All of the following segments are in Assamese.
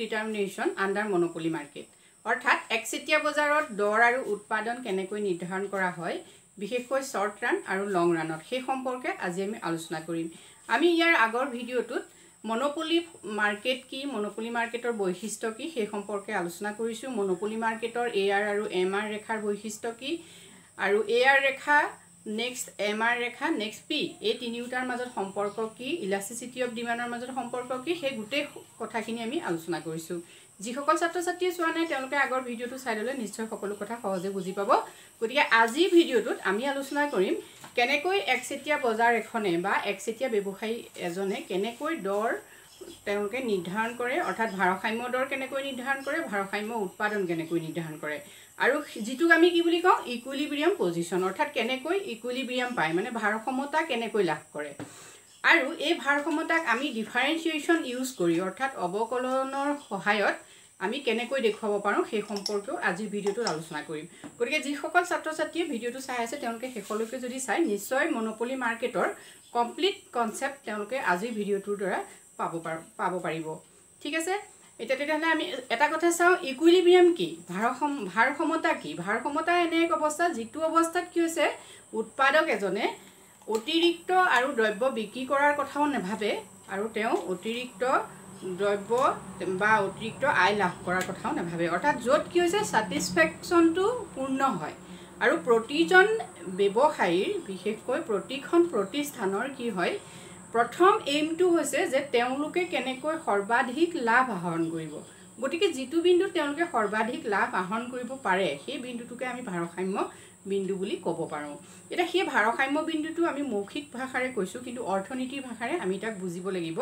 determination under monopoly market. অৰ্থাৎ একচেটিয়া বজাৰত দৰ আৰু উৎপাদন কেনেকৈ নিৰ্ধাৰণ কৰা হয় বিশেষকৈ শৰ্ট ৰান আৰু লং ৰানত সেই সম্পৰ্কে আজি আমি আলোচনা কৰিম আমি ইয়াৰ আগৰ ভিডিওটোত মনোপলি মাৰ্কেট কি মনোপলি মাৰ্কেটৰ বৈশিষ্ট্য কি সেই সম্পৰ্কে আলোচনা কৰিছো মনোপলি মাৰ্কেটৰ এআৰ আৰু এমআৰ ৰেখাৰ বৈশিষ্ট্য কি আৰু এআৰ ৰেখা নেক্সট এমআৰ ৰেখা নেক্সট পি এই তিনিটাৰ মাজত সম্পৰ্ক কি ইলাস্টিসিটি অফ ডিমান্ডৰ মাজত সম্পৰ্ক কি সেই গুটে কথাখিনি আমি আলোচনা কৰিছো যিসকল ছাত্ৰ ছাত্ৰীয়ে চোৱা নাই তেওঁলোকে আগৰ ভিডিওটো চাই ললে নিশ্চয় সকলো কথা সহজে বুজি পাব গতিকে আজি ভিডিওটোত আমি আলোচনা কৰিম কেনেকৈ একচেটিয়া বজাৰ এখনে বা একচেটিয়া ব্যৱসায়ী এজনে কেনেকৈ দৰ তেওঁলোকে নিৰ্ধাৰণ কৰে অৰ্থাৎ ভাৰসাম্য দৰ কেনেকৈ নিৰ্ধাৰণ কৰে ভাৰসাম্য উৎপাদন কেনেকৈ নিৰ্ধাৰণ কৰে আৰু যিটোক আমি কি বুলি কওঁ ইকুইলিব্ৰিয়াম পজিশন অৰ্থাৎ কেনেকৈ ইকুইলিব্ৰিয়াম পায় মানে ভাৰসাম্যতা কেনেকৈ লাভ কৰে আৰু এই ভাৰসাম্যতাক আমি ডিফাৰেন্সিয়েচন ইউজ কৰি অৰ্থাৎ অবকলনৰ সহায়ত আমি কেনেকৈ দেখুৱাব পাৰো সেই সম্পৰ্কে আজি ভিডিওটো আলোচনা কৰিম গতিকে যিসকল ছাত্ৰ ছাত্ৰীয়ে ভিডিওটো চাই আছে তেওঁলোকে শেষলৈকে যদি চাই নিশ্চয় মনোপলি মাৰ্কেটৰ কমপ্লিট কনসেপ্ট তেওঁলোকে আজি ভিডিওটোৰ দ্বাৰা পাব পাৰিব ঠিক আছে এটা তেতিয়াহলে আমি এটা কথা চাও ইকুইলিব্ৰিয়াম কি ভাৰসাম্যতা কি ভাৰসাম্যতা এনে এক অৱস্থা যিটো অৱস্থাত কি হৈছে উৎপাদক এজনে অতিৰিক্ত আৰু দ্ৰব্য বিক্ৰী কৰাৰ কথাও নেভাবে আৰু তেওঁ অতিৰিক্ত দ্ৰব্য বা অতিৰিক্ত আয় লাভ কৰাৰ কথাও নেভাবে অৰ্থাৎ যত কি হৈছে স্যাটিসফ্যাকশনটো পূৰ্ণ হয় আৰু প্ৰতিজন ব্যৱসায়ীৰ বিশেষকৈ প্ৰতিখন প্ৰতিষ্ঠানৰ কি হয় প্ৰথম এইমটো হৈছে যে তেওঁলোকে কেনেকৈ সৰ্বাধিক লাভ আহৰণ কৰিব গতিকে যিটো বিন্দু তেওঁলোকে সৰ্বাধিক লাভ আহৰণ কৰিব পাৰে সেই বিন্দুটোকে আমি ভাৰসাম্য বিন্দু বুলি ক'ব পাৰো এটা সেই ভাৰসাম্য বিন্দুটো আমি মৌখিক ভাষাৰে কৈছো কিন্তু অৰ্থনীতিৰ ভাষাৰে আমি তাক বুজিব লাগিব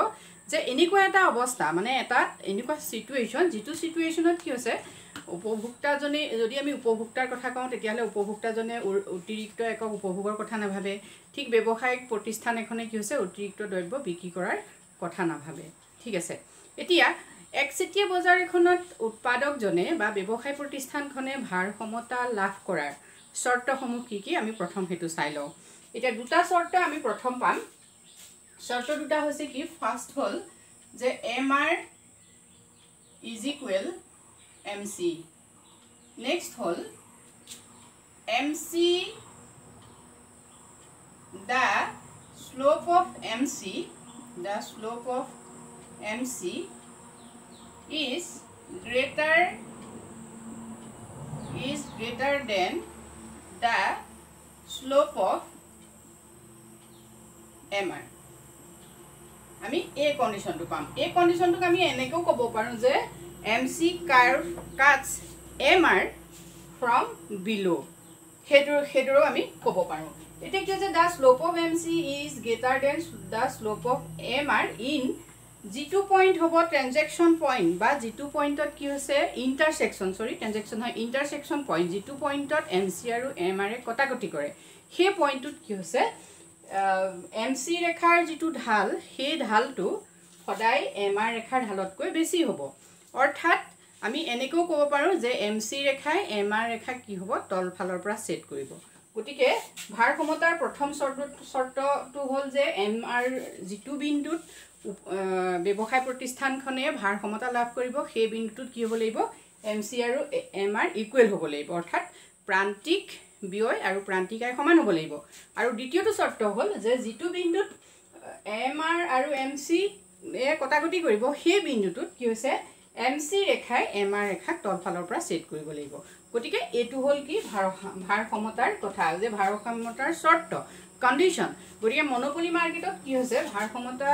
যে এনেকুৱা এটা অৱস্থা মানে এটা এনেকুৱা সিচুৱেচন যিটো সিচুৱেচনত কি হৈছে উপভোক্তাজনে যদি আমি উপভোক্তাৰ কথা কওঁ তেতিয়ালে উপভোক্তাজনে অতিৰিক্ত একক উপভোগৰ কথা নাভাবে ঠিক ব্যৱসায়িক প্ৰতিষ্ঠান এখনে কি হৈছে অতিৰিক্ত দ্ৰব্য বিক্ৰী কৰাৰ কথা নাভাবে ঠিক আছে এতিয়া একচেটিয়া বজাৰ এখনত উৎপাদকজনে বা ব্যৱসায় প্ৰতিষ্ঠানখনে ভাৰসাম্যতা লাভ কৰাৰ শৰ্তসমূহ কি আমি প্ৰথম হেতু চাই লওঁ এতিয়া দুটা শৰ্ত আমি প্ৰথম পাম শৰ্ত দুটা হৈছে কি ফাৰ্স্ট হল যে MR is equal MC next হল MC the slope of MC is greater than the slope of MR আমি এই কন্ডিশনটো পাম এই কন্ডিশনটো আমি এনেকৈ ক'ব পাৰো যে MC curve cuts MR from below হেডৰ আমি ক'ব পাৰো এটা কি আছে the slope of MC is greater than the slope of MR in G two point হ'ব ট্রানজেকশন পয়েন্ট বা জিটু পয়েন্টত কি হৈছে ইন্টারসেকশন ট্রানজেকশন হয় ইন্টারসেকশন পয়েন্ট জিটু পয়েন্টত MC আৰু MR এ কটাকটি কৰে সেই পয়েন্টত কি হৈছে MC ৰেখাৰ জিটু ঢাল সেই ঢালটো সদায় MR ৰেখাৰ ঢালতকৈ বেছি হ'ব অৰ্থাৎ আমি এনেকৈ ক'ব পাৰো যে MC ৰেখাই MR ৰেখাক কি হ'ব তলফালৰ পৰা সেট কৰিব গতিকে ভাৰসাম্যতাৰ প্ৰথম শৰ্তটো হ'ল যে MR জিটু বিন্দুত ব্যৱসায় প্ৰতিষ্ঠানখনে ভাৰসাম্যতা লাভ কৰিব সেই বিন্দুটোত কি হ'ব লাগিব MC আৰু MR ইকুৱেল হ'ব লাগিব অৰ্থাৎ প্ৰান্তিক ব্যয় আৰু প্ৰান্তিক আয় সমান হ'ব লাগিব আৰু দ্বিতীয়টো শৰ্ত হ'ল যে জিটু বিন্দুত MR আৰু MC এ কটাকটি কৰিব সেই বিন্দুটোত কি হৈছে MC ৰেখাই MR ৰেখাক তলফালৰ পৰা সেট কৰিব লাগিব গতিকে এটো হ'ল কি ভাৰসাম্যতাৰ কথা যে ভাৰসাম্যতাৰ শৰ্ত কন্ডিশন গতিকে মনোপলি মাৰ্কেটত কি হৈছে ভাৰসাম্যতা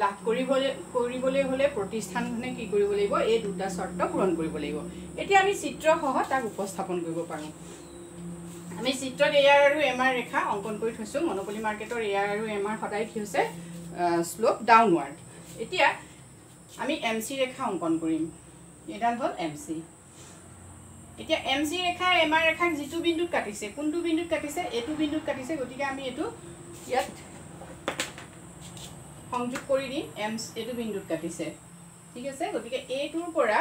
লাভ কৰিবলৈ হলে প্ৰতিষ্ঠানখনে কি কৰিব লাগিব এই দুটা শৰ্ত পূৰণ কৰিব লাগিব এতিয়া আমি চিত্ৰসহ তাক উপস্থাপন কৰিব পাৰো আমি চিত্ৰত এআৰ আৰু এমআৰ ৰেখা অঙ্কন কৰি থৈছো মনোপলি মাৰ্কেটৰ এআৰ আৰু এমআৰ সদায় কি হৈছে স্লোপ ডাউনৱাৰ্ড এতিয়া আমি এমসি ৰেখা অঙ্কন কৰিম এডাল হ'ল এমসি এতিয়া এমসি ৰেখা এমআৰ ৰেখাক জিটু বিন্দুত কাটিছে কোনটো বিন্দুত কাটিছে এটু বিন্দুত কাটিছে গতিকে আমি এটু ইয়াত সংযোগ কৰি দিম এটু বিন্দুত কাটিছে ঠিক আছে গতিকে এটুৰ পৰা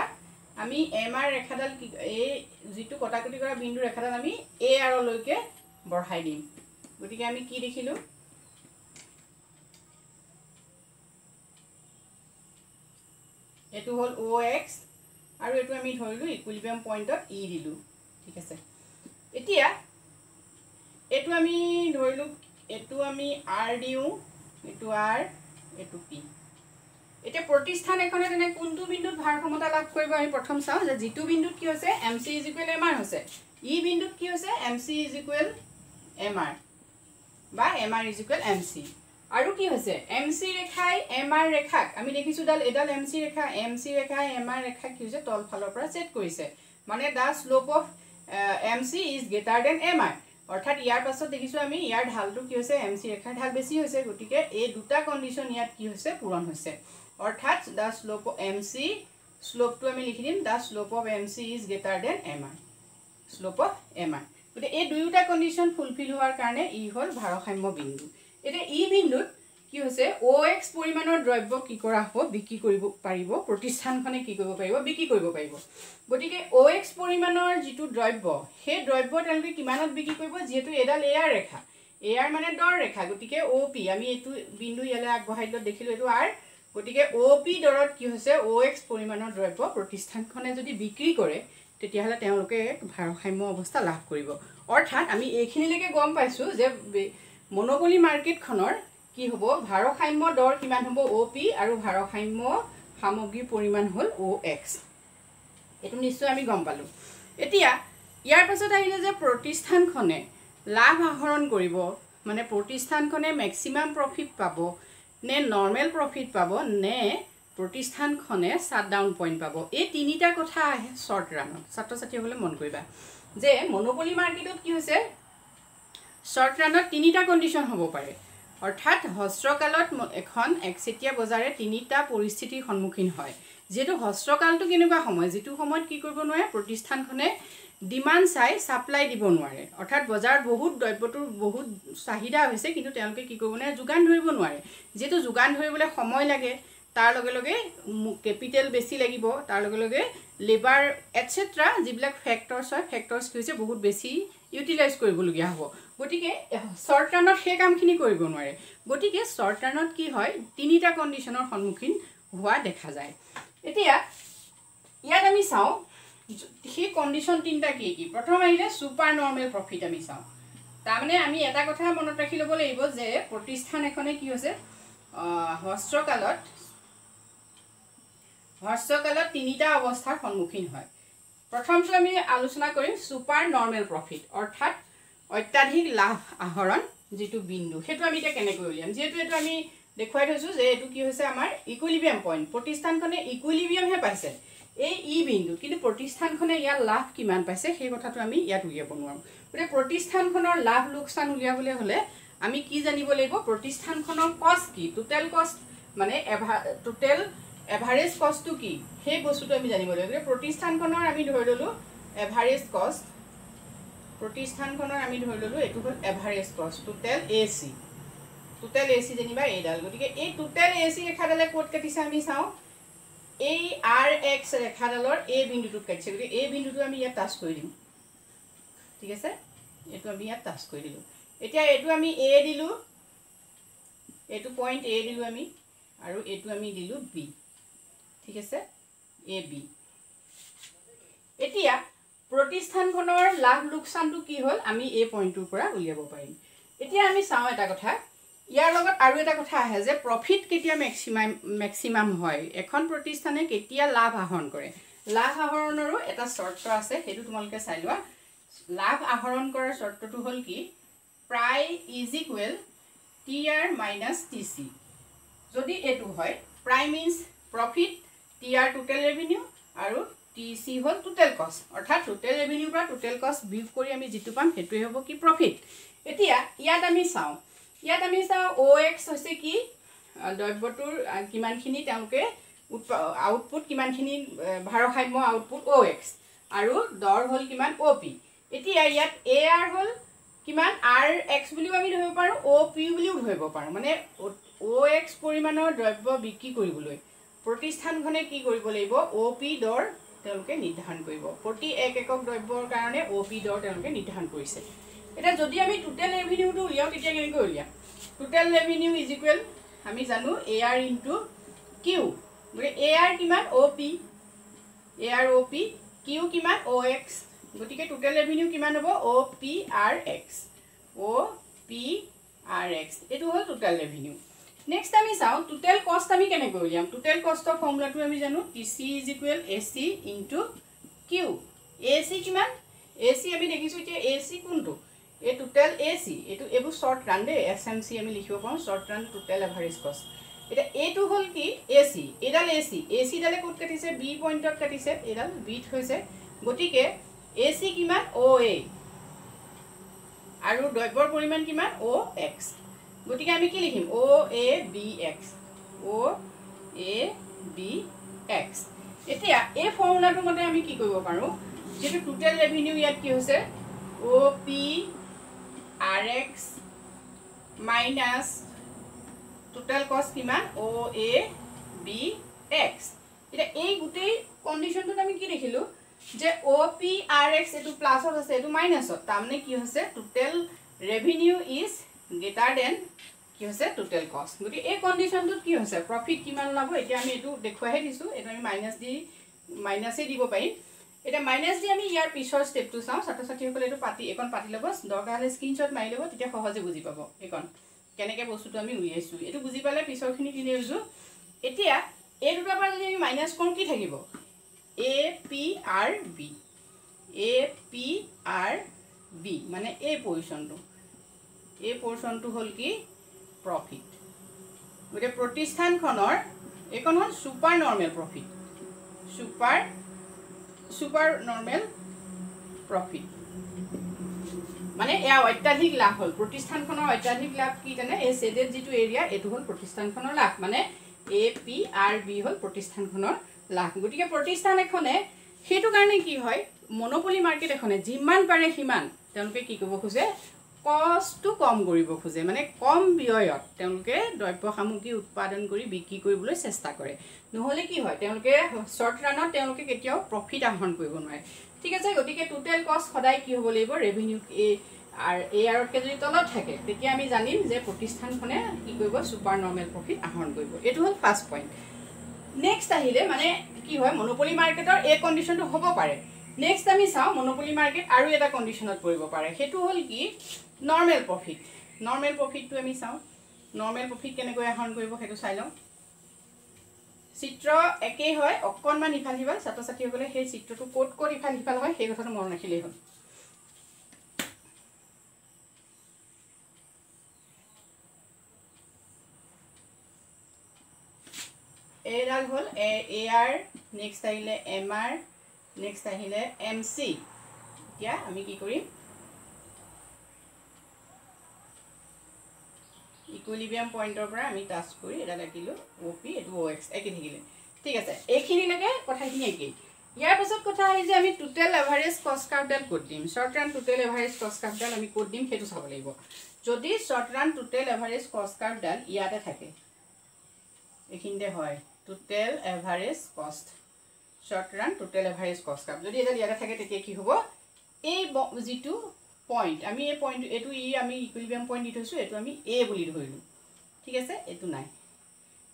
আমি এমআৰ ৰেখাডাল এই জিটু কটাকটি কৰা বিন্দু ৰেখাডাল আমি এ আৰ লৈকে বঢ়াই দিম গতিকে আমি কি দেখিলো এটু হল OX আৰু এটো আমি ধৰিলো ইকুইলিব্ৰিয়াম পইণ্টত ই দিলো ঠিক আছে এতিয়া এটো আমি ধৰিলো এটো আমি r দিও এটো r এটো p এটা প্ৰতিষ্ঠান এখনে তেনে কোনটো বিন্দুত ভাৰসমতা লাভ কৰিব আমি প্ৰথম চাও যে জিটু বিন্দুত কি হৈছে mc mr হৈছে ই বিন্দুত কি হৈছে mc mr বা mr mc আৰু কি হৈছে mc ৰেখাই mr ৰেখাক আমি দেখিছো এডাল mc ৰেখাই mr ৰেখা কি হৈছে তল ফালৰ পৰা সেট কৰিছে মানে the slope of mc is greater than mr অৰ্থাৎ ইয়াৰ পাছত দেখিছো আমি ইয়াৰ ঢালটো কি হৈছে mc ৰেখাৰ ঢাল বেছি হৈছে গতিকে এই দুটা কন্ডিশন ইয়াত কি হৈছে পূৰণ হৈছে অৰ্থাৎ দা স্লোপ অফ mc স্লোপটো আমি লিখি দিম the slope of mc is greater than mr slope of mr গতিকে এই দুয়োটা কন্ডিশন ফুলফিল হোৱাৰ কাৰণে ই হল ভাৰসাম্য বিন্দু এটা ই বিন্দুত কি হৈছে OX পৰিমাণৰ দ্ৰব্য কি কৰা হ'ব বিক্ৰী কৰিব পাৰিব প্ৰতিষ্ঠানখনে কি কৰিব পাৰিব বিক্ৰী কৰিব পাৰিব গতিকে OX পৰিমাণৰ যেটো দ্ৰব্য সেই দ্ৰব্য তেওঁলোকে কিমানত বিক্ৰী কৰিব যেহেতু এডাল AR ৰেখা AR মানে দৰ ৰেখা গতিকে OP আমি এটো বিন্দু ইয়ালে আগবঢ়াইলো দেখিলো এটো R গতিকে OP দৰত কি হৈছে OX পৰিমাণৰ দ্ৰব্য প্ৰতিষ্ঠানখনে যদি বিক্ৰী কৰে তেতিয়া হলে তেওঁলোকে ভাৰসাম্য অৱস্থা লাভ কৰিব অৰ্থাৎ আমি এইখিনিলৈকে গম পাইছো যে মনোপলি মাৰ্কেটখনৰ কি হ'ব ভাৰসাম্য দৰ কিমান হ'ব OP আৰু ভাৰসাম্য সামগ্ৰী পৰিমাণ হ'ল OX এটো নিশ্চয় আমি গম পালো এতিয়া ইয়াৰ পাছত আহিলে যে প্ৰতিষ্ঠানখনে লাভ আহৰণ কৰিব মানে প্ৰতিষ্ঠানখনে ম্যাক্সিমাম প্ৰফিট পাব নে নৰমাল প্ৰফিট পাব নে প্ৰতিষ্ঠানখনে শাটডাউন পয়েন্ট পাব এই তিনিটা কথা আহে শৰ্ট ৰানত ছাত্ৰ ছাত্ৰীসকলে মন কৰিবা যে মনোপলি মাৰ্কেটত কি হৈছে শৰ্ট ৰানত তিনিটা কন্ডিশন হ'ব পাৰে অৰ্থাৎ হস্ৰকালত এখন একচেটিয়া বজাৰে তিনিটা পৰিস্থিতিৰ সন্মুখীন হয় যেটো হস্ৰকালটো কেনেকুৱা সময় যেটো সময়ত কি কৰিব নোৱাৰে প্ৰতিষ্ঠানখনে ডিমান্ড চাই সাপ্লাই দিব নোৱাৰে অৰ্থাৎ বজাৰ বহুত দ্ৰব্যটোৰ বহুত চাহিদা হৈছে কিন্তু তেওঁলোকে কি কৰিব নোৱাৰে যোগান ধৰিব নোৱাৰে যেটো যোগান ধৰিবলৈ সময় লাগে তাৰ লগে লগে ক্যাপিটাল বেছি লাগিব তাৰ লগে লগে লেবাৰ এটসেট্ৰা যিবিলাক ফ্যাক্টৰছ হয় ফ্যাক্টৰছ কি হৈছে বহুত বেছি ইউটিলাইজ কৰিবলগীয়া হ'ব গতিকে শৰ্ট ৰানত সেই কামখিনি কৰিব নোৱাৰে গতিকে শৰ্ট ৰানত কি হয় তিনিটা কন্ডিশনৰ সন্মুখীন হোৱা দেখা যায় এতিয়া ইয়াত আমি চাও সেই কন্ডিশন তিনটা কি কি প্ৰথম আহিলে সুপাৰ নৰমাল প্ৰফিট আমি চাও তাৰ মানে আমি এটা কথা মনত ৰাখি ল'ব লাগিব যে প্ৰতিষ্ঠান এখনে কি হৈছে হস্ৰকালত তিনিটা অৱস্থাৰ সন্মুখীন হয় প্ৰথমটো আমি আলোচনা কৰিম সুপাৰ নৰমাল প্ৰফিট অৰ্থাৎ অত্যাধিক লাভ আহৰণ যেটো বিন্দু হেতু আমি এটা কেনে কৰিলাম যেহেতু এটো আমি দেখুৱাই থৈছো যে এটো কি হৈছে আমাৰ ইকুইলিব্ৰিয়াম পয়েন্ট প্ৰতিষ্ঠানখনে ইকুইলিব্ৰিয়াম হে পাইছে এই ই বিন্দু কিন্তু প্ৰতিষ্ঠানখনে ইয়াৰ লাভ কিমান পাইছে সেই কথাটো আমি ইয়াত উলিয়াব নোৱাৰো গতিকে প্ৰতিষ্ঠানখনৰ লাভ লোকসান উলিয়াবলৈ হলে আমি কি জানিব লাগিব প্ৰতিষ্ঠানখনৰ কষ্ট কি টোটাল কষ্ট মানে টোটাল এভাৰেজ কষ্টটো কি সেই বস্তুটো আমি জানিব লাগিব প্ৰতিষ্ঠানখনৰ আমি ধৰি ললো এভাৰেজ কষ্ট প্ৰতিষ্ঠানখনৰ আমি ধৰি ললো এটো হ'ল এভাৰেজ কষ্ট টোটাল AC জানিবা এইডাল গতিকে এই টোটাল AC ৰেখাডালে কোড কাটিছে আমি চাও এই RX ৰেখাডালৰ A বিন্দুটো কাটিছে গতিকে A বিন্দুটো আমি ইয়াত টাচ কৰি দিম ঠিক আছে এটো আমি ইয়াত টাচ কৰি দিলো এতিয়া এটো আমি A দিলো এটো পয়েন্ট A দিলো আমি আৰু এটো আমি দিলো B ঠিক আছে AB এতিয়া প্ৰতিষ্ঠানখনৰ লাভ লোকসানটো কি হ'ল আমি এই পয়েন্টৰ পৰা উলিয়াব পাৰিম এতিয়া আমি চাও এটা কথা ইয়াৰ লগত আৰু এটা কথা আহে যে প্ৰফিট কেতিয়া ম্যাক্সিমাম হয় এখন প্ৰতিষ্ঠানে কেতিয়া লাভ আহৰণ কৰে লাভ আহৰণৰো এটা শৰ্ত আছে হেতু তোমালকে চাই লোৱা লাভ আহৰণ কৰাৰ শৰ্তটো হ'ল কি pi is equal TR - TC যদি এটো হয় pi means profit TR total revenue আৰু TC হল টোটাল কষ্ট অৰ্থাৎ টোটাল ৰেভিনিউ পৰা টোটাল কষ্ট বিয়োগ কৰি আমি যেটো পাম হেতুই হ'ব কি প্ৰফিট এতিয়া ইয়াত আমি চাও OX হৈছে কি দ্ৰব্যটোৰ কিমানখিনি তেওঁলোকে আউটপুট কিমানখিনি ভাৰসাম্য আউটপুট OX আৰু দৰ হল কিমান OP এতিয়া ইয়াত AR হল কিমান RX বুলিও আমি ধৰিব পাৰো OP বুলিও ধৰিব পাৰো মানে OX পৰিমাণৰ দ্ৰব্য বিক্ৰী কৰিবলৈ প্ৰতিষ্ঠানখনে কি কৰিব লাগিব OP দৰ তেওঁলোকে নিৰ্ধাৰণ কৰিব প্ৰতি এক একক দ্ৰব্যৰ কাৰণে OP দৰ তেওঁলোকে নিৰ্ধাৰণ কৰিছে এটা যদি আমি টোটাল ৰেভিনিউটো উলিয়াও তেতিয়া কেনেকৈ উলিয়াম টোটাল ৰেভিনিউ ইজ ইকুৱেল আমি জানো AR * Q গতিকে AR কিমান OP AROP Q কিমান OX গতিকে টোটাল ৰেভিনিউ কিমান হ'ব OPRX এটো হ'ল টোটাল ৰেভিনিউ নেক্সট আমি চাও টোটাল কষ্ট আমি কেনেকৈ উলিয়াম টোটাল কষ্টৰ ফৰ্মুলাটো আমি জানো TC AC Q AC কিমান AC আমি দেখিছো যে AC কোনটো এ টোটাল AC এটো এবু শর্ট রান দে SMC আমি লিখিব পাম শর্ট রান টোটাল এভারেজ কষ্ট এটা এটো হল কি AC এডাল AC ডালে কোট কাটিছে B পয়েন্টত কাটিছে এডাল বিট হৈছে গটিকে AC কিমান OA আৰু দ্ৰব্যৰ পৰিমাণ কিমান OX গটিকে আমি কি লিখিম OABX এতিয়া এই ফৰ্মুলাটো মতে আমি কি কৰিব পাৰো যেটো টোটাল ৰেভিনিউ ইয়াত কি হৈছে OPRX minus total cost কিমান OABX এটা এই গুটেই কন্ডিশনটো আমি কি দেখিলো যে OPRX এটো প্লাস আছে এটো মাইনাস তামনে কি হৈছে total revenue is greater then কি হৈছে টোটাল কষ্ট গতি এই কন্ডিশনটো কি হৈছে প্ৰফিট কিমান লাভ এতিয়া আমি এটো দেখুৱাহে দিছো এটা আমি মাইনাসে দিব পাৰিম এটা মাইনাস দি আমি ইয়াৰ পিছৰ স্টেপটো চাও ছাত্ৰ-ছাত্ৰী সকলে এটো পাতি এখন পাতি লব দৰকাৰ হলে স্ক্ৰিনশ্বট মাৰি লব তেতিয়া সহজে বুজি পাব এখন কেনেকে বস্তুটো আমি উলিয়াইছো এটো বুজি পালে পিছৰখিনি কি লিখছো এতিয়া এই দুটা পৰা যদি আমি মাইনাস কম কি থাকিব APRB মানে এই পজিশনটো হল কি প্ৰফিট গতে প্ৰতিষ্ঠানখনৰ এখন হল super normal profit super normal profit মানে এয়া অত্যাধিক লাভ হল প্ৰতিষ্ঠানখনৰ অত্যাধিক লাভ কি জানে এই সেডেড যেটো এৰিয়া এটো হল প্ৰতিষ্ঠানখনৰ লাভ মানে APRB হল প্ৰতিষ্ঠানখনৰ লাভ গটিকে প্ৰতিষ্ঠান এখনে হেতু কাৰণে কি হয় মনোপলি মাৰ্কেট এখনে যিমান পাৰে হিমান তেওঁলোকে কি কৰিব খোজে কষ্টটো কম কৰিব খোজে মানে কম ব্যয়ত তেওঁলোকে দ্ৰব্য সামগ্ৰী উৎপাদন কৰি বিক্ৰী কৰিবলৈ চেষ্টা কৰে নহলে কি হয় তেওঁলোকে শৰ্ট ৰানত তেওঁলোকে কেতিয়াও প্ৰফিট আহৰণ কৰিব নোৱাৰে ঠিক আছে গটিকে টোটাল কষ্ট সদায় কি হ'ব লাগিব ৰেভিনিউ ARকে যদি তলত থাকে তেতিয়া আমি জানিম যে প্ৰতিষ্ঠানখনে কি কৰিব সুপাৰ নৰ্মেল প্ৰফিট আহৰণ কৰিব এটো হল ফাৰ্স্ট পইণ্ট নেক্সট আহিলে মানে কি হয় মনোপলি মাৰ্কেটৰ এই কন্ডিশনটো হ'ব পাৰে নেক্সট আমি চাও মনোপলি মাৰ্কেট আৰু এটা কন্ডিশনত পৰিব পাৰে হেতু হল কি নৰ্মেল প্ৰফিটটো আমি চাও নৰ্মেল প্ৰফিট কেনেকৈ আহৰণ কৰিব হেতু চাই লও চিত্ৰ একেই হয় অকনমান ইফাল হিফাল ছাত্ৰ-ছাত্ৰী সকলে সেই চিত্ৰটো কোড ইফাল হিফাল হয় সেই কথাটো মন ৰাখিলেই হ'ল এডাল হল AR নেক্সট আহিলে MR নেক্সট আহিলে MC এতিয়া আমি কি কৰিম ইকুইলিব্ৰিয়াম পয়েন্টৰ পৰা আমি টাচ কৰি এটা লাগিলো OP এটো OX একে থাকিলে ঠিক আছে এইখিনি লাগে কথাখিনি একেই ইয়াৰ পাছত কথা আহি যে আমি টোটাল এভাৰেজ কষ্ট কাৰ্ভডাল কোড দিম শৰ্ট ৰান টোটাল এভাৰেজ কষ্ট কাৰ্ভডাল আমি কোড দিম হেতু চাব লাগিব যদি শৰ্ট ৰান টোটাল এভাৰেজ কষ্ট কাৰ্ভডাল ইয়াতে থাকে এইখিনতে হয় টোটাল এভাৰেজ কষ্ট শৰ্ট ৰান টোটাল এভাৰেজ কষ্ট কাৰ্ভ যদি এটা ইয়াতে থাকে তেতিয়া কি হ'ব এই যেটো পয়েন্ট আমি এই পয়েন্ট এটো আমি ইকুইলিব্ৰিয়াম পয়েন্ট দি থৈছো এটো আমি A বুলি ধৰিলো ঠিক আছে এটো নাই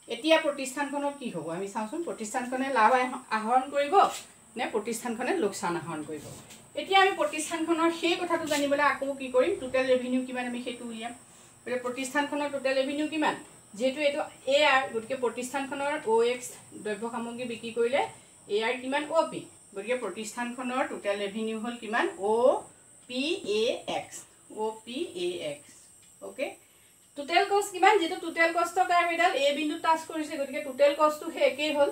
এতিয়া প্ৰতিষ্ঠানখনৰ কি হ'ব আমি চাওঁচোন প্ৰতিষ্ঠানখনে লাভ আহৰণ কৰিব নে প্ৰতিষ্ঠানখনে লোকসান আহৰণ কৰিব এতিয়া আমি প্ৰতিষ্ঠানখনৰ সেই কথাটো জানিবলৈ আকৌ কি কৰিম টোটাল ৰেভিনিউ কিমান আমি হেতু উলিয়াম মানে প্ৰতিষ্ঠানখনৰ টোটাল ৰেভিনিউ কিমান যেটো এটো AR গটিকে প্ৰতিষ্ঠানখনৰ OX দ্ৰব্য সামগ্ৰী বিক্ৰী কৰিলে AR কিমান OP গটিকে প্ৰতিষ্ঠানখনৰ টোটাল ৰেভিনিউ হল কিমান OPAX ওকে টোটাল কষ্ট কিমান যেটো টোটাল কষ্টৰ কাৰ্ভ এডাল A বিন্দু টাচ কৰিছে গটিকে টোটাল কষ্টটো হে একেই হল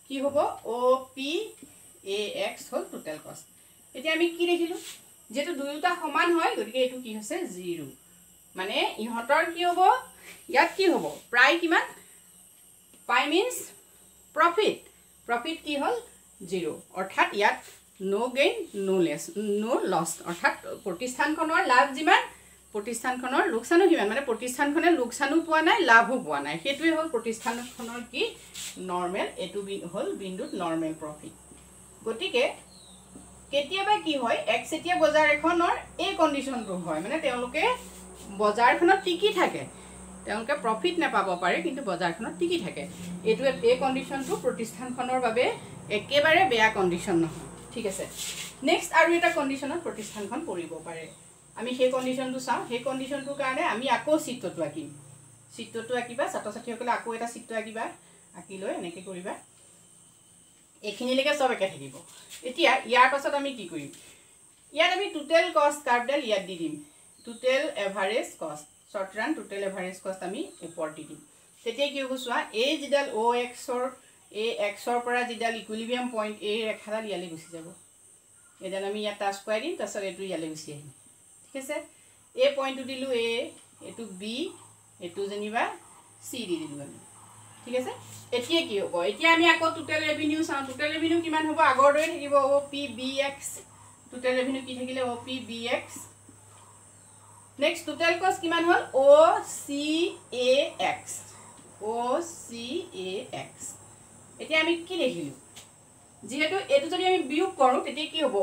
কি হ'ব OPAX হল টোটাল কষ্ট এতিয়া আমি কি দেখিলো যেটো দুয়োটা সমান হয় গটিকে এটো কি হৈছে 0 মানে ইহতৰ কি হ'ব ইয়াত কি হ'ব প্ৰায় কিমান পাই মিন্স প্ৰফিট কি হল 0 অৰ্থাৎ ইয়াত নো গেইন নো লস অৰ্থাৎ প্ৰতিষ্ঠানখনৰ লাভ যিমান প্ৰতিষ্ঠানখনৰ লোকসানো হিমান মানে প্ৰতিষ্ঠানখনে লোকসানো পোৱা নাই লাভো পোৱা নাই হেতুই হল প্ৰতিষ্ঠানখনৰ কি নৰ্মেল এটো হল বিন্দুত নৰ্মেল প্ৰফিট গটিকে কেতিয়াবা কি হয় একচেটিয়া বজাৰ এখনৰ এই কন্ডিশনটো হয় মানে তেওঁলোকে বজাৰখনত টিকি থাকে তেওঁলোকে প্ৰফিট নাপাব পাৰে কিন্তু বজাৰখনত টিকি থাকে এটো এই কন্ডিশনটো প্ৰতিষ্ঠানখনৰ বাবে একেবাৰে বেয়া কণ্ডিশ্যন নহয় ঠিক আছে নেক্সট আৰু এটা কণ্ডিশ্যনত প্ৰতিষ্ঠানখন পৰিব পাৰে আমি সেই কণ্ডিশ্যনটো চাওঁ সেই কণ্ডিশ্যনটোৰ কাৰণে আমি আকৌ চিত্ৰটো আঁকিম চিত্ৰটো আঁকিবা ছাত্ৰ ছাত্ৰীসকলে আকৌ এটা চিত্ৰ আঁকিবা আঁকি লৈ এনেকৈ কৰিবা এইখিনিলৈকে চব একে থাকিব এতিয়া ইয়াৰ পাছত আমি কি কৰিম ইয়াত আমি টোটেল কষ্ট কাৰ্ভডাল ইয়াত দি দিম টোটেল এভাৰেজ কষ্ট শৰ্ট ৰান টোটেল এভাৰেজ কষ্ট আমি ওপৰত দি দিম তেতিয়া কি হ'ব চোৱা এই যিডাল OXৰ এই এক্সৰ পৰা যিডাল ইকুইলিব্ৰিয়াম পইণ্ট এই ৰেখাডাল ইয়ালৈ গুচি যাব এইডাল আমি ইয়াত টাচ কৰাই দিম তাৰপিছত এইটো ইয়ালৈ গুচি আহিম ঠিক আছে এই পইণ্টটো দিলোঁ এ এইটো বি এইটো যেনিবা চি দি দিলোঁ আমি ঠিক আছে এতিয়া কি হ'ব এতিয়া আমি আকৌ টোটেল ৰেভিনিউ চাওঁ টোটেল ৰেভিনিউ কিমান হ'ব আগৰ দৰে থাকিব OPBX টোটেল ৰেভিনিউ কি থাকিলে OPBX নেক্সট টোটেল কষ্ট কিমান হ'ল OCAX এতিয়া আমি কি দেখিলোঁ যেহেতু এইটো যদি আমি বিয়োগ কৰোঁ তেতিয়া কি হ'ব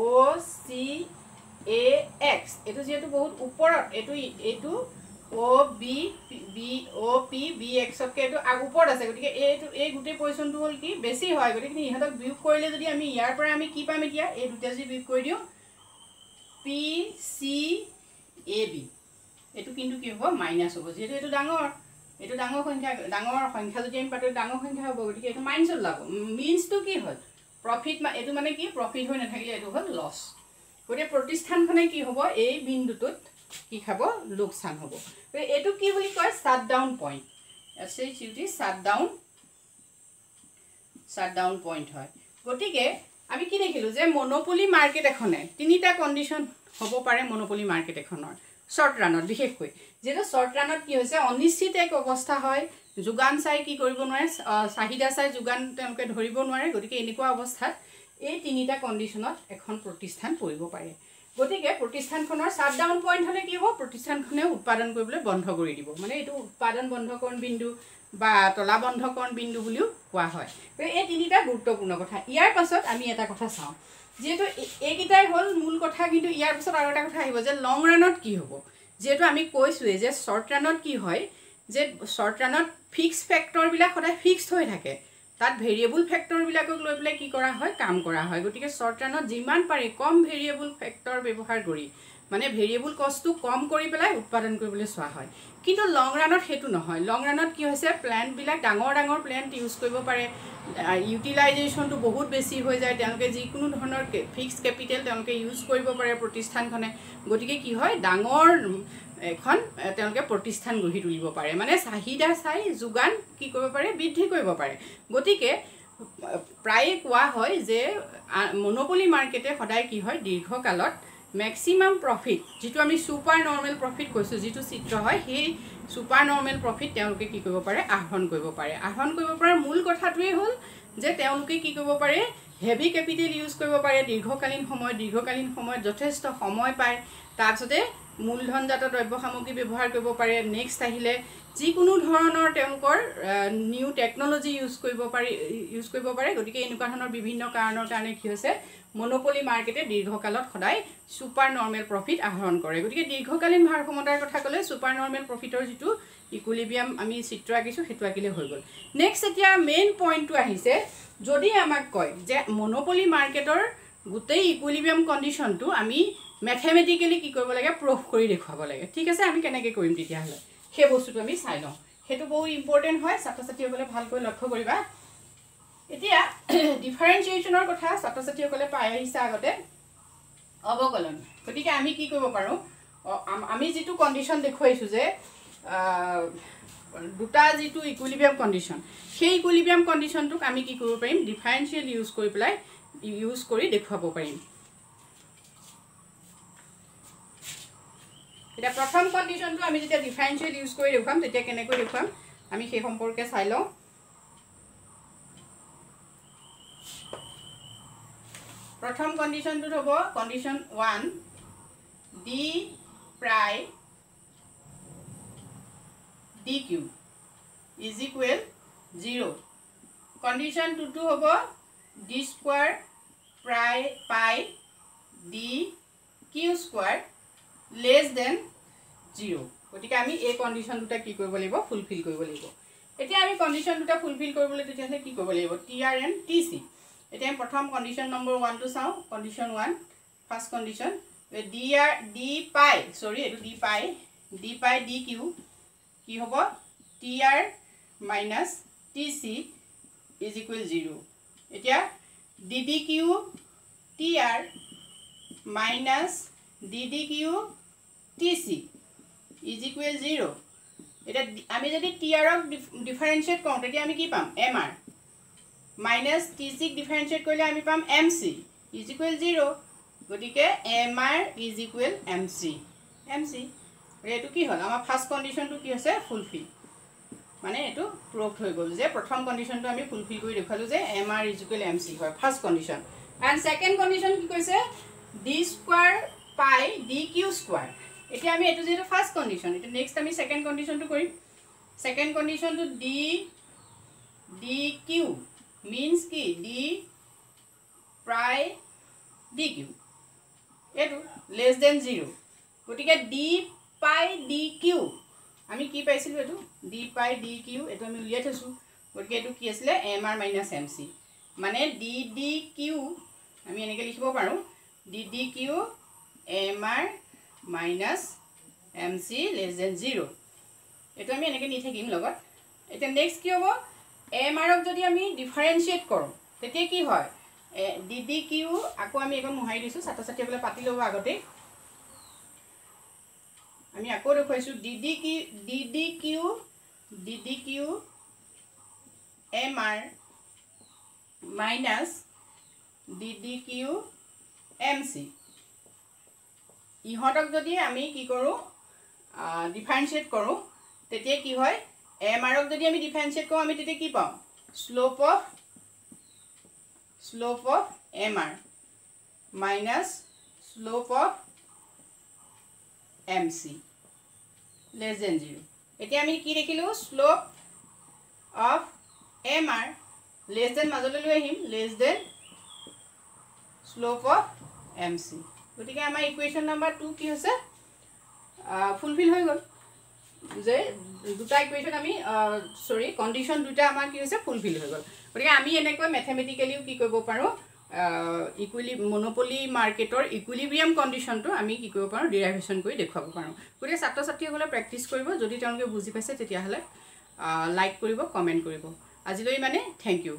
OCAX এইটো যেহেতু বহুত ওপৰত এইটো OPBXতকৈ এইটো ওপৰত আছে গতিকে এইটো এই গোটেই পজিশ্যনটো হ'ল কি বেছি হয় গতিকে ইহঁতক বিয়োগ কৰিলে যদি আমি ইয়াৰ পৰা আমি কি পাম এতিয়া এই দুটা যদি বিয়োগ কৰি দিওঁ PCAB এইটো কিন্তু কি হ'ব মাইনাছ হ'ব যেহেতু এইটো ডাঙৰ সংখ্যা যদি আমি পাতো ডাঙৰ সংখ্যা হ'ব গতিকে এইটো মাইনাছত ওলাব মিনছটো কি হ'ল প্ৰফিট এইটো মানে কি প্ৰফিট হৈ নাথাকিলে এইটো হ'ল লছ গতিকে প্ৰতিষ্ঠানখনে কি হ'ব এই বিন্দুটোত কি খাব লোকচান হ'ব এইটো কি বুলি কয় shut down point shut down point হয় গতিকে আমি কি দেখিলোঁ যে মনোপলি মাৰ্কেট এখনে তিনিটা কণ্ডিশ্যন হ'ব পাৰে মনোপলি মাৰ্কেট এখনৰ শৰ্ট ৰানত বিশেষকৈ যেহেতু শৰ্ট ৰানত কি হৈছে অনিশ্চিত এক অৱস্থা হয় যোগান চাই কি কৰিব নোৱাৰে চাহিদা চাই যোগান তেওঁলোকে ধৰিব নোৱাৰে গতিকে এনেকুৱা অৱস্থাত এই তিনিটা কণ্ডিশ্যনত এখন প্ৰতিষ্ঠান পৰিব পাৰে গতিকে প্ৰতিষ্ঠানখনৰ শ্বাট ডাউন পইণ্ট হ'লে কি হ'ব প্ৰতিষ্ঠানখনে উৎপাদন কৰিবলৈ বন্ধ কৰি দিব মানে এইটো উৎপাদন বন্ধকৰণ বিন্দু বা তলা বন্ধকৰণ বিন্দু বুলিও কোৱা হয় এই তিনিটা গুৰুত্বপূৰ্ণ কথা ইয়াৰ পাছত আমি এটা কথা চাওঁ যেহেতু এইকেইটাই হ'ল মূল কথা কিন্তু ইয়াৰ পাছত আৰু এটা কথা আহিব যে লং ৰানত কি হ'ব যেহেতু আমি কৈছোঁৱেই যে শৰ্ট ৰানত কি হয় যে শৰ্ট ৰানত ফিক্স ফেক্টৰবিলাক সদায় ফিক্সড হৈ থাকে তাত ভেৰিয়েবল ফেক্টৰবিলাকক লৈ পেলাই কি কৰা হয় কাম কৰা হয় গতিকে শৰ্ট ৰানত যিমান পাৰি কম ভেৰিয়েবল ফেক্টৰ ব্যৱহাৰ কৰি মানে ভেৰিয়েবল কষ্টটো কম কৰি পেলাই উৎপাদন কৰিবলৈ চোৱা হয় কিন্তু লং ৰানত সেইটো নহয় লং ৰানত কি হৈছে প্লেণ্টবিলাক ডাঙৰ প্লেণ্ট ইউজ কৰিব পাৰে ইউটিলাইজেশ্যনটো বহুত বেছি হৈ যায় তেওঁলোকে যিকোনো ধৰণৰ ফিক্সড কেপিটেল তেওঁলোকে ইউজ কৰিব পাৰে প্ৰতিষ্ঠানখনে গতিকে কি হয় ডাঙৰ এখন তেওঁলোকে প্ৰতিষ্ঠান গঢ়ি তুলিব পাৰে মানে চাহিদা চাই যোগান কি কৰিব পাৰে বৃদ্ধি কৰিব পাৰে গতিকে প্ৰায়ে কোৱা হয় যে মনোপলি মাৰ্কেটে সদায় কি হয় দীৰ্ঘকালত মেক্সিমাম প্ৰফিট যিটো আমি ছুপাৰ নৰ্মেল প্ৰফিট কৈছোঁ যিটো চিত্ৰ হয় সেই ছুপাৰ নৰ্মেল প্ৰফিট তেওঁলোকে কি কৰিব পাৰে আহৰণ কৰিব পাৰে মূল কথাটোৱেই হ'ল যে তেওঁলোকে কি কৰিব পাৰে হেভি কেপিটেল ইউজ কৰিব পাৰে দীৰ্ঘকালীন সময়ত যথেষ্ট সময় পায় তাৰপিছতে মূলধনজাত দ্ৰব্য সামগ্ৰী ব্যৱহাৰ কৰিব পাৰে নেক্সট আহিলে যিকোনো ধৰণৰ তেওঁলোকৰ নিউ টেকন'লজি ইউজ কৰিব পাৰে গতিকে এনেকুৱা ধৰণৰ বিভিন্ন কাৰণৰ কাৰণে কি হৈছে মনোপলি মাৰ্কেটে দীৰ্ঘকালত সদায় ছুপাৰ নৰ্মেল প্ৰফিট আহৰণ কৰে গতিকে দীৰ্ঘকালীন ভাৰসাম্যতাৰ কথা ক'লে ছুপাৰ নৰ্মেল প্ৰফিটৰ যিটো ইকুইলিব্ৰিয়াম আমি চিত্ৰ আঁকিছোঁ সেইটো আঁকিলে হৈ গ'ল নেক্সট এতিয়া মেইন পইণ্টটো আহিছে যদি আমাক কয় যে মনোপলি মাৰ্কেটৰ গোটেই ইকুইলিব্ৰিয়াম কণ্ডিশ্যনটো আমি মেথমেটিকেলি কি কৰিব লাগে প্ৰুফ কৰি দেখুৱাব লাগে ঠিক আছে আমি কেনেকৈ কৰিম তেতিয়াহ'লে সেই বস্তুটো আমি চাই লওঁ সেইটো বহুত ইম্পৰ্টেণ্ট হয় ছাত্ৰ ছাত্ৰীসকলে ভালকৈ লক্ষ্য কৰিবা এতিয়া ডিফাৰেঞ্চিয়েশ্যনৰ কথা ছাত্ৰ ছাত্ৰীসকলে পাই আহিছে আগতে অৱকলন গতিকে আমি কি কৰিব পাৰোঁ আমি যিটো কণ্ডিশ্যন দেখুৱাইছোঁ যে দুটা যিটো ইকুইলিব্ৰিয়াম কণ্ডিশ্যন সেই ইকুইলিব্ৰিয়াম কণ্ডিশ্যনটোক আমি কি কৰিব পাৰিম ডিফাৰেঞ্চিয়েল ইউজ কৰি দেখুৱাব পাৰিম এতিয়া প্ৰথম কণ্ডিশ্যনটো আমি যেতিয়া ডিফাৰেঞ্চিয়েল ইউজ কৰি দেখুৱাম তেতিয়া কেনেকৈ দেখুৱাম আমি সেই সম্পৰ্কে চাই লওঁ প্ৰথম কণ্ডিশ্যনটোত হ'ব কণ্ডিশ্যন 1 ডি প্ৰায় ডি কিউ ইজ ইকুৱেল 0 কণ্ডিশ্যন 2টো হ'ব ডি স্কোৱাৰ প্ৰায় pi d q square less than 0 গতিকে আমি এই কণ্ডিশ্যন দুটা কি কৰিব লাগিব ফুলফিল কৰিব লাগিব এতিয়া আমি কন্ডিশন দুটা ফুলফিল কৰিবলৈ তেতিয়াহলে কি কৰিব লাগিব TR and TC এতিয়া আমি প্ৰথম কন্ডিশন নম্বৰ 1 টো চাও condition 1 first condition DR D pi সৰি এটো D pi DQ কি হ'ব TR minus TC is equal 0 এতিয়া DDQ TR minus DDQ TC is equal 0 এটা আমি যদি TR ক ডিফারেন্সিয়েট কৰো তেতিয়া আমি কি পাম MR minus TC ক ডিফাৰেন্সিয়েট কৰিলে আমি পাম MC is equal 0 গতিকে MR is equal MC এটো কি হল আমাৰ ফাৰ্স্ট কন্ডিশনটো কি হৈছে ফুলফিল মানে এটো প্ৰুফ হৈ গল যে প্ৰথম কন্ডিশনটো আমি ফুলফিল কৰি দেখালো যে MR is equal MC হয় first condition and second condition কি কৈছে d square pi dq square এতিয়া আমি এটো যেটো ফার্স্ট কন্ডিশন এটা নেক্সট আমি সেকেন্ড কন্ডিশনটো কৰিম সেকেন্ড কন্ডিশনটো dq means কি d pi dq এটো less than 0 গটিকে d pi dq আমি কি পাইছিলো এটো d pi dq এটো আমি উলিয়াই থৈছো গটিকে এটো কি আছিল mr - mc মানে ddq আমি এনেকে লিখিব পাৰো ddq mr minus mc less than 0 এটো আমি এনেকে নি থাকিম লগত এটা নেক্সট কি হ'ব mr ক যদি আমি ডিফারেন্সিয়েট কৰো তেতিয়া কি হয় ddq আকো আমি এখন মুহাই দিছো ছাত্ৰ ছাত্ৰীসকলে পাতি লব আগতে আমি আকো দেখুৱাইছো ddq mr minus ddq mc ইহতক যদি আমি কি কৰো ডিফাৰেন্সিয়েট কৰো তেতিয়া কি হয় mr ক যদি আমি ডিফাৰেন্সিয়েট কৰো আমি তেতিয়া কি পাম slope of mr minus slope of mc less than 0 এতিয়া আমি কি দেখিলো slope of mr less than মাজলৈ লৈ আহিম less than slope of mc গতিকে আমাৰ ইকুয়েশন নাম্বার 2 কি হৈছে ফুলফিল হৈ গল যে দুটা ইকুয়েশন আমি সৰি কন্ডিশন দুটা আমাৰ কি হৈছে ফুলফিল হৈ গল গতিকে আমি এনেকৈ ম্যাথমেটিক্যালিও কি কৰিব পাৰো মনোপলি মাৰ্কেটৰ ইকুইলিব্ৰিয়াম কন্ডিশনটো আমি কি কৰিব পাৰো ডেৰিভেশন কৰি দেখাব পাৰো গতিকে ছাত্ৰ ছাত্ৰীসকলে প্ৰেক্টিস কৰিব যদি তেওঁলোকে বুজি পাইছে তেতিয়া হলে লাইক কৰিব কমেন্ট কৰিব আজিলৈ মানে থ্যাংক ইউ